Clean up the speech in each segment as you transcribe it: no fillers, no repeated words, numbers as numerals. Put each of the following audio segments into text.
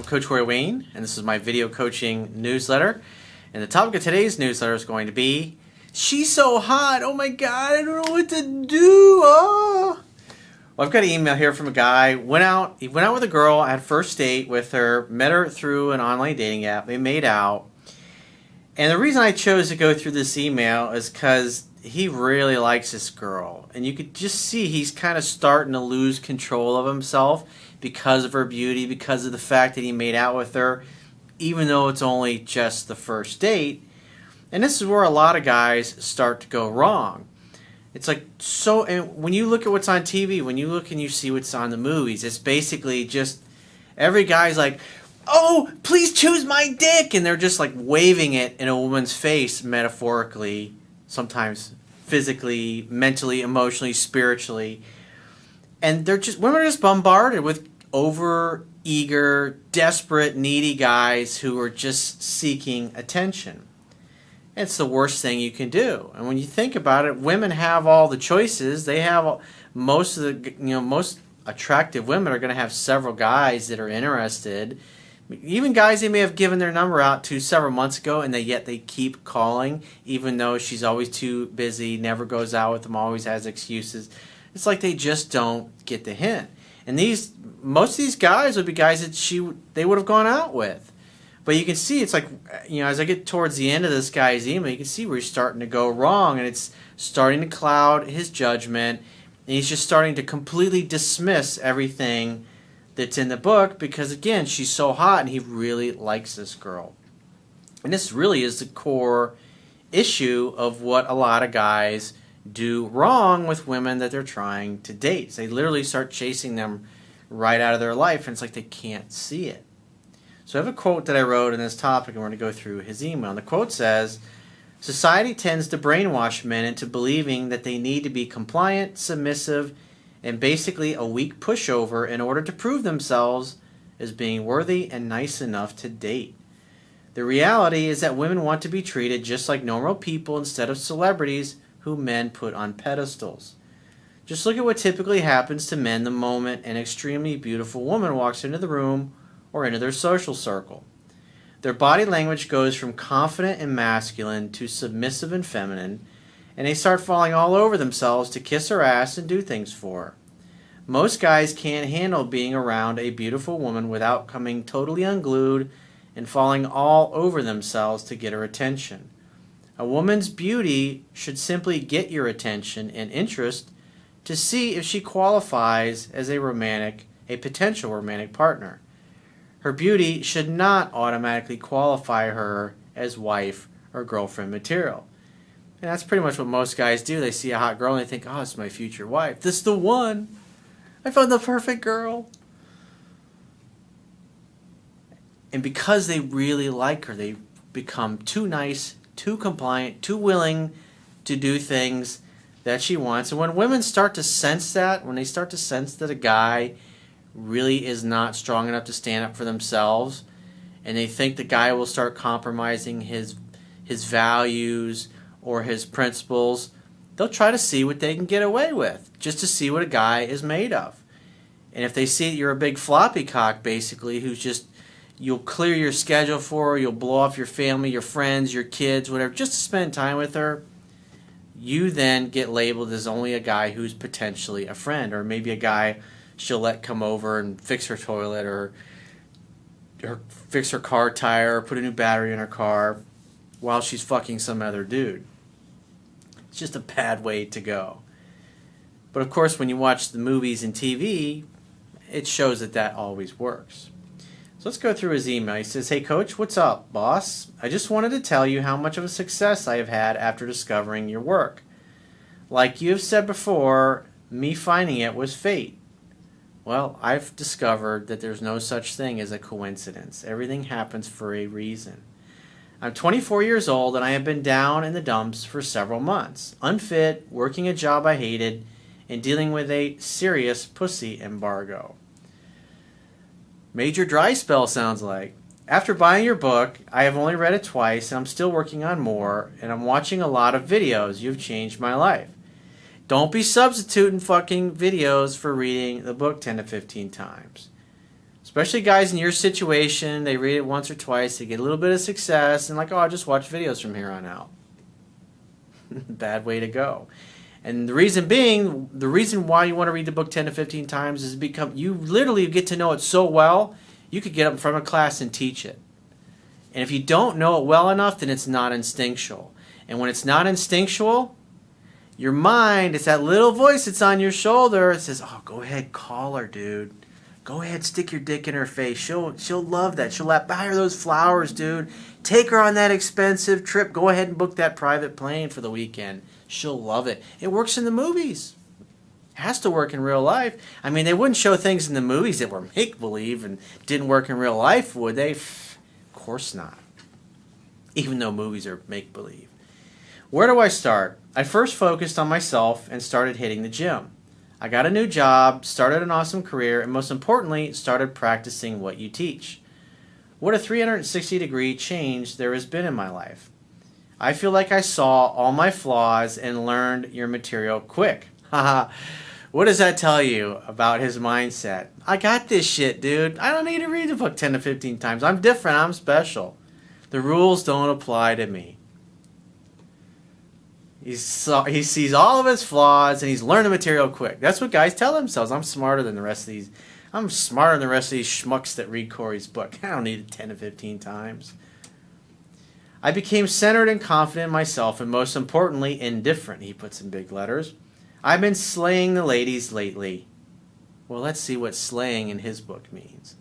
Coach Roy Wayne, and this is my video coaching newsletter. And the topic of today's newsletter is going to be, she's so hot, oh my god, I don't know what to do. Oh. Well, I've got an email here from a guy. He went out with a girl, had a first date with her, met her through an online dating app. They made out. And the reason I chose to go through this email is because he really likes this girl. And you could just see he's kind of starting to lose control of himself because of her beauty, because of the fact that he made out with her, even though it's only just the first date. And this is where a lot of guys start to go wrong. It's like, so, and when you look at what's on TV, when you look and you see what's on the movies, it's basically just every guy's like, oh, please choose my dick. And they're just like waving it in a woman's face, metaphorically, sometimes physically, mentally, emotionally, spiritually. And women are just bombarded with over-eager, desperate, needy guys who are just seeking attention. It's the worst thing you can do. And when you think about it, women have all the choices. They have most attractive women are going to have several guys that are interested. Even guys they may have given their number out to several months ago, and yet they keep calling, even though she's always too busy, never goes out with them, always has excuses. It's like they just don't get the hint. And most of these guys would be guys that they would have gone out with. But you can see, it's like, as I get towards the end of this guy's email, you can see where he's starting to go wrong, and it's starting to cloud his judgment, and he's just starting to completely dismiss everything that's in the book because, again, she's so hot, and he really likes this girl. And this really is the core issue of what a lot of guys do wrong with women that they're trying to date. They literally start chasing them right out of their life, and it's like they can't see it. So I have a quote that I wrote in this topic, and we're going to go through his email. And the quote says, society tends to brainwash men into believing that they need to be compliant, submissive, and basically a weak pushover in order to prove themselves as being worthy and nice enough to date. The reality is that women want to be treated just like normal people instead of celebrities who men put on pedestals. Just look at what typically happens to men the moment an extremely beautiful woman walks into the room or into their social circle. Their body language goes from confident and masculine to submissive and feminine, and they start falling all over themselves to kiss her ass and do things for her. Most guys can't handle being around a beautiful woman without coming totally unglued and falling all over themselves to get her attention. A woman's beauty should simply get your attention and interest to see if she qualifies as a potential romantic partner. Her beauty should not automatically qualify her as wife or girlfriend material. And that's pretty much what most guys do. They see a hot girl and they think, oh, it's my future wife. This is the one. I found the perfect girl. And because they really like her, they become too nice, too compliant, too willing to do things that she wants. And when women start to sense that, when they start to sense that a guy really is not strong enough to stand up for themselves, and they think the guy will start compromising his values or his principles, they'll try to see what they can get away with, just to see what a guy is made of. And if they see that you're a big floppy cock, basically, who's just, you'll clear your schedule for her, you'll blow off your family, your friends, your kids, whatever, just to spend time with her, you then get labeled as only a guy who's potentially a friend, or maybe a guy she'll let come over and fix her toilet or fix her car tire or put a new battery in her car while she's fucking some other dude. It's just a bad way to go. But of course, when you watch the movies and TV, it shows that always works. So let's go through his email. He says, hey coach, what's up, boss? I just wanted to tell you how much of a success I have had after discovering your work. Like you have said before, me finding it was fate. Well, I've discovered that there's no such thing as a coincidence. Everything happens for a reason. I'm 24 years old and I have been down in the dumps for several months. Unfit, working a job I hated, and dealing with a serious pussy embargo. Major dry spell sounds like. After buying your book, I have only read it twice and I'm still working on more, and I'm watching a lot of videos. You've changed my life. Don't be substituting fucking videos for reading the book 10 to 15 times. Especially guys in your situation, they read it once or twice, they get a little bit of success, and like, oh, I'll just watch videos from here on out. Bad way to go. And the reason being, the reason why you want to read the book 10 to 15 times is you literally get to know it so well, you could get up in front of a class and teach it. And if you don't know it well enough, then it's not instinctual. And when it's not instinctual, your mind, it's that little voice that's on your shoulder. It says, oh, go ahead, call her, dude. Go ahead, stick your dick in her face. She'll love that. She'll buy her those flowers, dude. Take her on that expensive trip. Go ahead and book that private plane for the weekend. She'll love it. It works in the movies. It has to work in real life. I mean, they wouldn't show things in the movies that were make-believe and didn't work in real life, would they? Of course not. Even though movies are make-believe. Where do I start? I first focused on myself and started hitting the gym. I got a new job, started an awesome career, and most importantly, started practicing what you teach. What a 360-degree change there has been in my life. I feel like I saw all my flaws and learned your material quick. Haha. What does that tell you about his mindset? I got this shit, dude. I don't need to read the book 10 to 15 times. I'm different. I'm special. The rules don't apply to me. He sees all of his flaws and he's learned the material quick. That's what guys tell themselves. I'm smarter than the rest of these. I'm smarter than the rest of these schmucks that read Corey's book. I don't need it 10 to 15 times. I became centered and confident in myself, and most importantly, indifferent, he puts in big letters. I've been slaying the ladies lately. Well, let's see what slaying in his book means.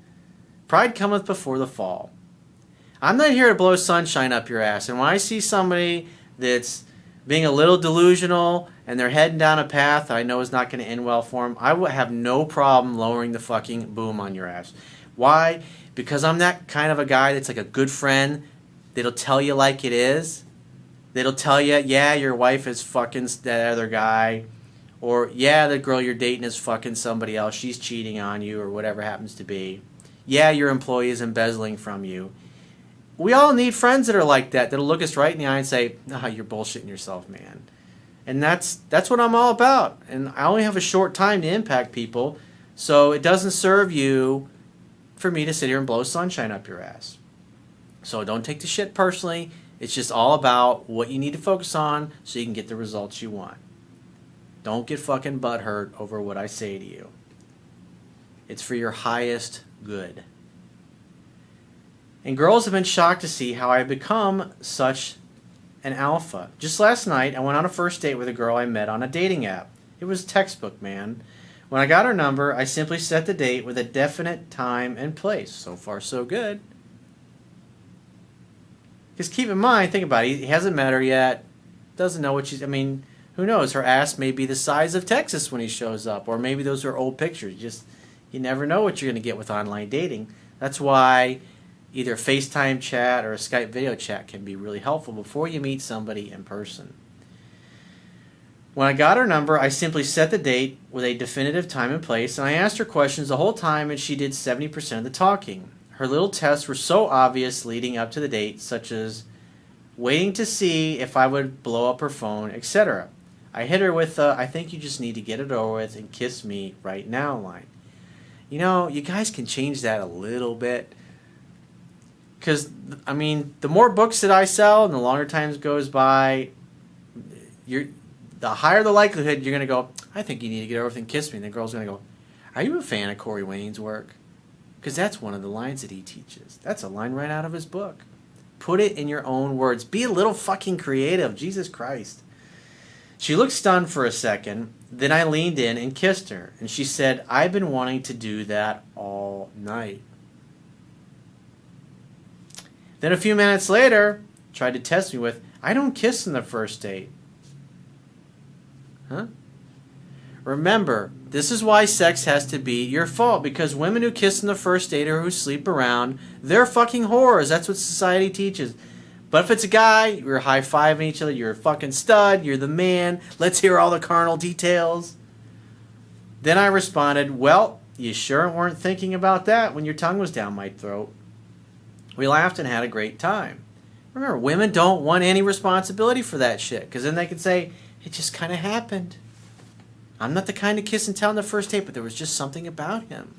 Pride cometh before the fall. I'm not here to blow sunshine up your ass, and when I see somebody that's being a little delusional and they're heading down a path I know is not going to end well for them, I would have no problem lowering the fucking boom on your ass. Why? Because I'm that kind of a guy that's like a good friend that'll tell you like it is. That'll tell you, yeah, your wife is fucking that other guy. Or, yeah, the girl you're dating is fucking somebody else. She's cheating on you or whatever happens to be. Yeah, your employee is embezzling from you. We all need friends that are like that, that'll look us right in the eye and say, nah, you're bullshitting yourself, man. And that's what I'm all about. And I only have a short time to impact people, so it doesn't serve you for me to sit here and blow sunshine up your ass. So don't take the shit personally. It's just all about what you need to focus on so you can get the results you want. Don't get fucking butthurt over what I say to you. It's for your highest good. And girls have been shocked to see how I've become such an alpha. Just last night, I went on a first date with a girl I met on a dating app. It was textbook, man. When I got her number, I simply set the date with a definite time and place. So far, so good. Because keep in mind, think about it, he hasn't met her yet, doesn't know what she's, I mean, who knows, her ass may be the size of Texas when he shows up, or maybe those are old pictures. You never know what you're going to get with online dating. That's why either FaceTime chat or a Skype video chat can be really helpful before you meet somebody in person. When I got her number, I simply set the date with a definitive time and place, and I asked her questions the whole time, and she did 70% of the talking. Her little tests were so obvious leading up to the date, such as waiting to see if I would blow up her phone, etc. I hit her with I think you just need to get it over with and kiss me right now line. You know, you guys can change that a little bit. Because, I mean, the more books that I sell and the longer time goes by, the higher the likelihood you're going to go, I think you need to get over with and kiss me. And the girl's going to go, are you a fan of Corey Wayne's work? Because that's one of the lines that he teaches. That's a line right out of his book. Put it in your own words. Be a little fucking creative. Jesus Christ. She looked stunned for a second. Then I leaned in and kissed her. And she said, I've been wanting to do that all night. Then a few minutes later, tried to test me with, I don't kiss on the first date. Huh? Remember, this is why sex has to be your fault, because women who kiss on the first date or who sleep around, they're fucking whores. That's what society teaches. But if it's a guy, you're high-fiving each other, you're a fucking stud, you're the man, let's hear all the carnal details. Then I responded, well, you sure weren't thinking about that when your tongue was down my throat. We laughed and had a great time. Remember, women don't want any responsibility for that shit, because then they can say, it just kind of happened. I'm not the kind of kiss and tell on the first date, but there was just something about him.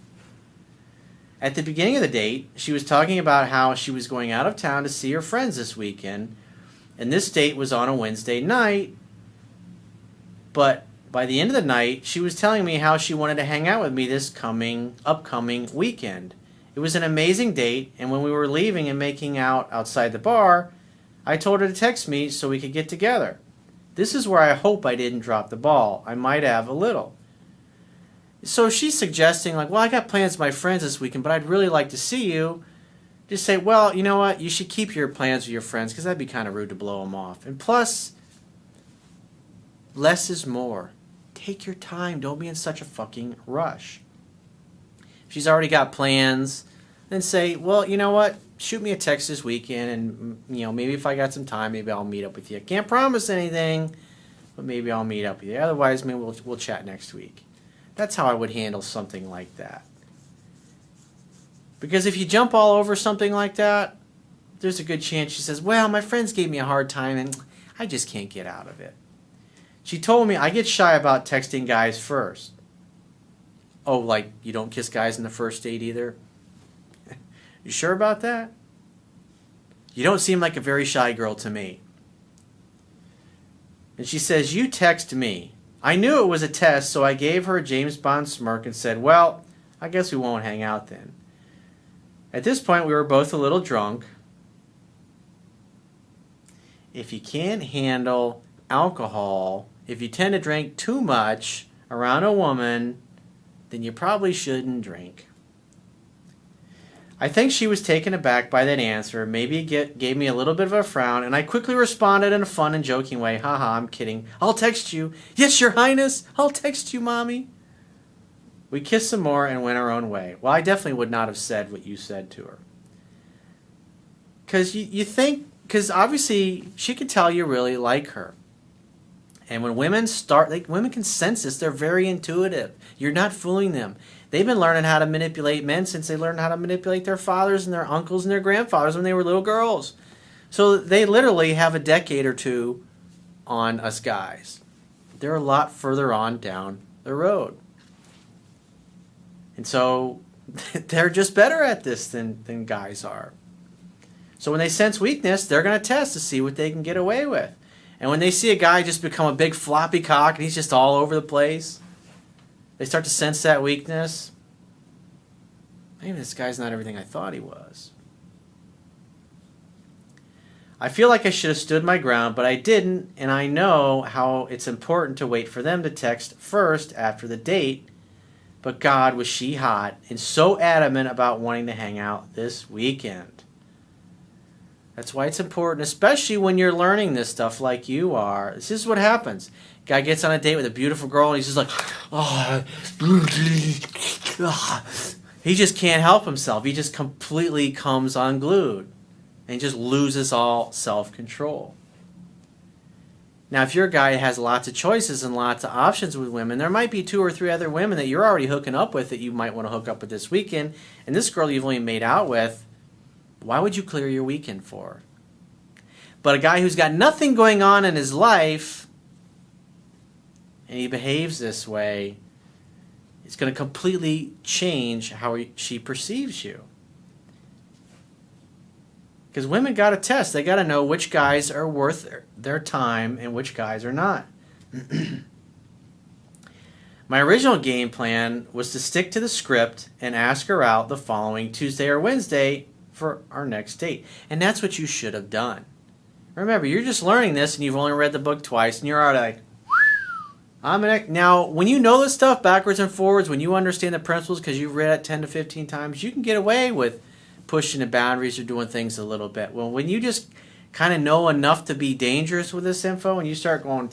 At the beginning of the date, she was talking about how she was going out of town to see her friends this weekend, and this date was on a Wednesday night, but by the end of the night, she was telling me how she wanted to hang out with me this upcoming weekend. It was an amazing date, and when we were leaving and making out outside the bar, I told her to text me so we could get together. This is where I hope I didn't drop the ball. I might have a little. So she's suggesting, like, well, I got plans with my friends this weekend, but I'd really like to see you. Just say, well, you know what? You should keep your plans with your friends because that'd be kind of rude to blow them off. And plus, less is more. Take your time. Don't be in such a fucking rush. If she's already got plans, then say, well, you know what? Shoot me a text this weekend, and maybe if I got some time, maybe I'll meet up with you. I can't promise anything, but maybe I'll meet up with you. Otherwise, maybe we'll chat next week. That's how I would handle something like that. Because if you jump all over something like that, there's a good chance she says, well, my friends gave me a hard time, and I just can't get out of it. She told me I get shy about texting guys first. Oh, like you don't kiss guys in the first date either? You sure about that? You don't seem like a very shy girl to me. And she says, you text me. I knew it was a test, so I gave her a James Bond smirk and said, well, I guess we won't hang out then. At this point, we were both a little drunk. If you can't handle alcohol, if you tend to drink too much around a woman, then you probably shouldn't drink. I think she was taken aback by that answer, maybe gave me a little bit of a frown, and I quickly responded in a fun and joking way, haha, I'm kidding. I'll text you. Yes, Your Highness, I'll text you, Mommy. We kissed some more and went our own way. Well, I definitely would not have said what you said to her. Because you think, because obviously she could tell you really like her. And when women women can sense this. They're very intuitive. You're not fooling them. They've been learning how to manipulate men since they learned how to manipulate their fathers and their uncles and their grandfathers when they were little girls. So they literally have a decade or two on us guys. They're a lot further on down the road. And so they're just better at this than guys are. So when they sense weakness, they're going to test to see what they can get away with. And when they see a guy just become a big floppy cock and he's just all over the place, they start to sense that weakness. Maybe this guy's not everything I thought he was. I feel like I should have stood my ground, but I didn't, and I know how it's important to wait for them to text first after the date. But God, was she hot and so adamant about wanting to hang out this weekend. That's why it's important, especially when you're learning this stuff like you are. This is what happens. Guy gets on a date with a beautiful girl and he's just like, oh, he just can't help himself. He just completely comes unglued and just loses all self-control. Now, if you're a guy that has lots of choices and lots of options with women, there might be 2 or 3 other women that you're already hooking up with that you might want to hook up with this weekend. And this girl you've only made out with, why would you clear your weekend for? But a guy who's got nothing going on in his life and he behaves this way, it's going to completely change how she perceives you. Because women got to test. They got to know which guys are worth their time and which guys are not. My original game plan was to stick to the script and ask her out the following Tuesday or Wednesday for our next date. And that's what you should have done. Remember, you're just learning this and you've only read the book twice and you're already like, now, when you know this stuff backwards and forwards, when you understand the principles because you've read it 10 to 15 times, you can get away with pushing the boundaries or doing things a little bit. Well, when you just kind of know enough to be dangerous with this info and you start going,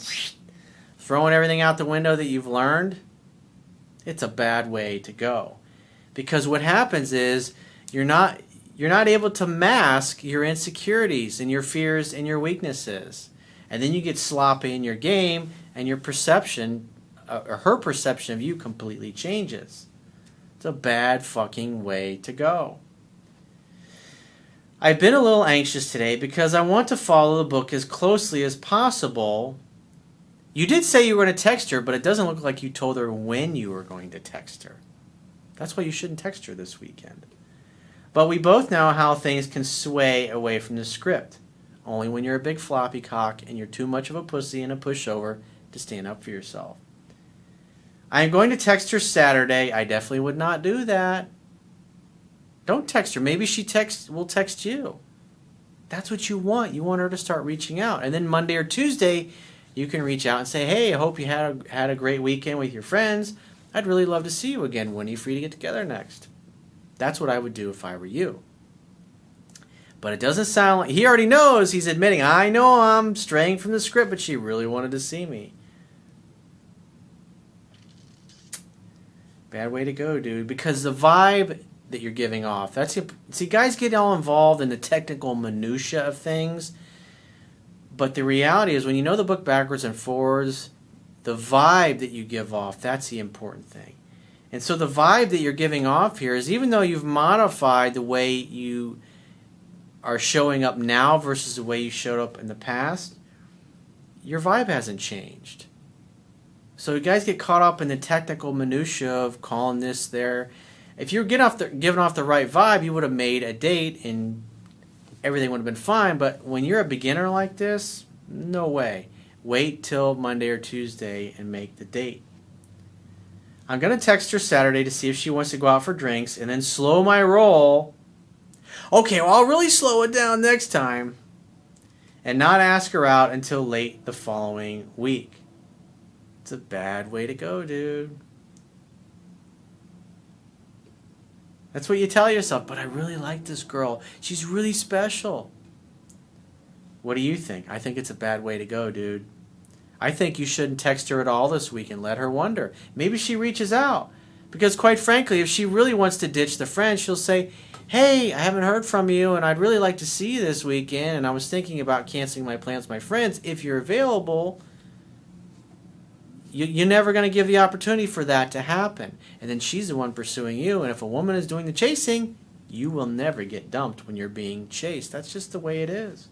throwing everything out the window that you've learned, it's a bad way to go. Because what happens is you're not able to mask your insecurities and your fears and your weaknesses. And then you get sloppy in your game and your perception, or her perception of you completely changes. It's a bad fucking way to go. I've been a little anxious today because I want to follow the book as closely as possible. You did say you were going to text her, but it doesn't look like you told her when you were going to text her. That's why you shouldn't text her this weekend. But we both know how things can sway away from the script. Only when you're a big floppy cock and you're too much of a pussy and a pushover to stand up for yourself. I am going to text her Saturday. I definitely would not do that. Don't text her. Maybe she will text you. That's what you want. You want her to start reaching out. And then Monday or Tuesday, you can reach out and say, hey, I hope you had a great weekend with your friends. I'd really love to see you again. When are you free to get together next? That's what I would do if I were you. But it doesn't sound like... He already knows. He's admitting, I know I'm straying from the script, but she really wanted to see me. Bad way to go, dude. Because the vibe that you're giving off, see, guys get all involved in the technical minutia of things. But the reality is, when you know the book backwards and forwards, the vibe that you give off, that's the important thing. And so the vibe that you're giving off here is, even though you've modified the way you are showing up now versus the way you showed up in the past, your vibe hasn't changed. So you guys get caught up in the technical minutia of calling this there. If you were giving off the right vibe, you would have made a date and everything would have been fine. But when you're a beginner like this, no way. Wait till Monday or Tuesday and make the date. I'm going to text her Saturday to see if she wants to go out for drinks and then slow my roll. Okay, well, I'll really slow it down next time and not ask her out until late the following week. It's a bad way to go, dude. That's what you tell yourself. But I really like this girl. She's really special. What do you think? I think it's a bad way to go, dude. I think you shouldn't text her at all this week and let her wonder. Maybe she reaches out. Because quite frankly, if she really wants to ditch the friend, she'll say, hey, I haven't heard from you and I'd really like to see you this weekend, and I was thinking about canceling my plans with my friends. If you're available, you're never going to give the opportunity for that to happen. And then she's the one pursuing you, and if a woman is doing the chasing, you will never get dumped when you're being chased. That's just the way it is.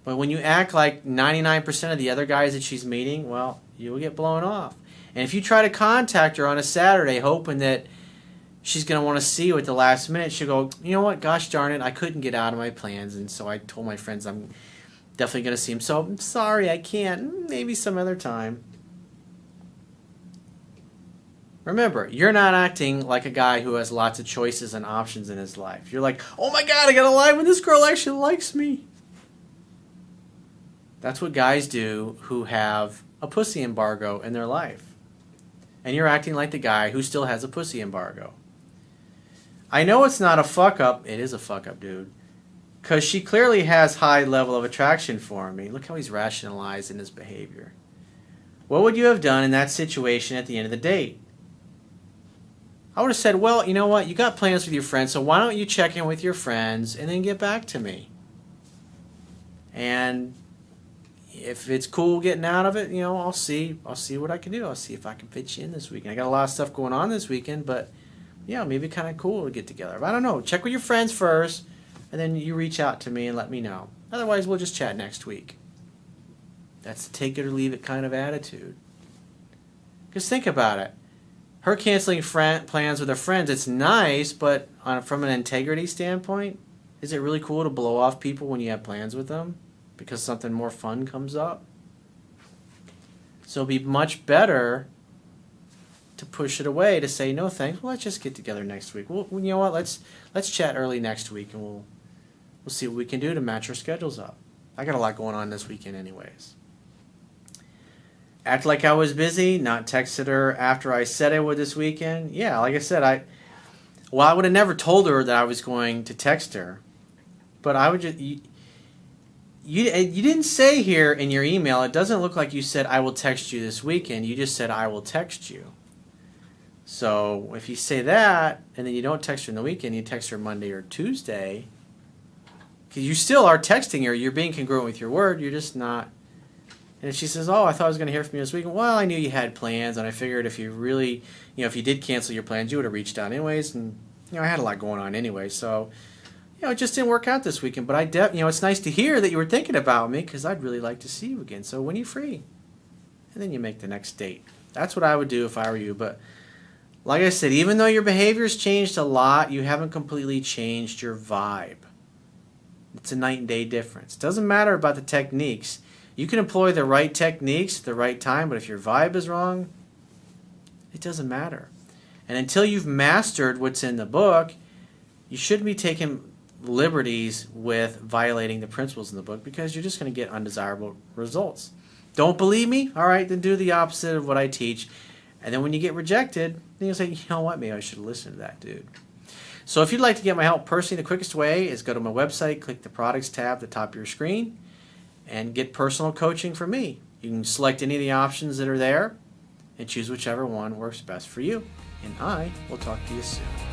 But when you act like 99% of the other guys that she's meeting, well, you'll get blown off. And if you try to contact her on a Saturday hoping that she's going to want to see you at the last minute, she'll go, you know what, gosh darn it, I couldn't get out of my plans, and so I told my friends I'm definitely going to see him. So I'm sorry, I can't. Maybe some other time. Remember, you're not acting like a guy who has lots of choices and options in his life. You're like, oh my God, I got to lie when this girl actually likes me. That's what guys do who have a pussy embargo in their life. And you're acting like the guy who still has a pussy embargo. I know it's not a fuck up. It is a fuck up, dude. Because she clearly has high level of attraction for me. Look how he's rationalizing his behavior. What would you have done in that situation at the end of the date? I would have said, well, you know what? You got plans with your friends, so why don't you check in with your friends and then get back to me? And if it's cool getting out of it, you know, I'll see what I can do. I'll see if I can fit you in this weekend. I got a lot of stuff going on this weekend, but yeah, maybe kind of cool to get together. But I don't know. Check with your friends first, and then you reach out to me and let me know. Otherwise, we'll just chat next week. That's the take it or leave it kind of attitude. Because think about it. Her canceling plans with her friends, it's nice, but from an integrity standpoint, is it really cool to blow off people when you have plans with them? Because something more fun comes up. So it'd be much better to push it away, to say no thanks. Well, let's just get together next week. Well, you know what? Let's chat early next week, and we'll see what we can do to match our schedules up. I got a lot going on this weekend, anyways. Act like I was busy. Not texted her after I said I would this weekend. Yeah, like I said, I would have never told her that I was going to text her, but I would just. You didn't say here in your email, it doesn't look like you said, I will text you this weekend. You just said, I will text you. So if you say that, and then you don't text her in the weekend, you text her Monday or Tuesday, because you still are texting her, you're being congruent with your word, you're just not. And if she says, oh, I thought I was going to hear from you this weekend, well, I knew you had plans, and I figured if you really, if you did cancel your plans, you would have reached out anyways, and, I had a lot going on anyway, so... it just didn't work out this weekend, but it's nice to hear that you were thinking about me, because I'd really like to see you again. So when are you free? And then you make the next date. That's what I would do if I were you. But Like I said, even though your behavior's changed a lot, you haven't completely changed your vibe. It's a night and day difference. It doesn't matter about the techniques. You can employ the right techniques at the right time, but if your vibe is wrong, it doesn't matter. And until you've mastered what's in the book, you shouldn't be taking liberties with violating the principles in the book, because you're just going to get undesirable results. Don't believe me? All right, then do the opposite of what I teach. And then when you get rejected, then you'll say, you know what, maybe I should listen to that dude. So if you'd like to get my help personally, the quickest way is go to my website, click the products tab at the top of your screen, and get personal coaching from me. You can select any of the options that are there and choose whichever one works best for you. And I will talk to you soon.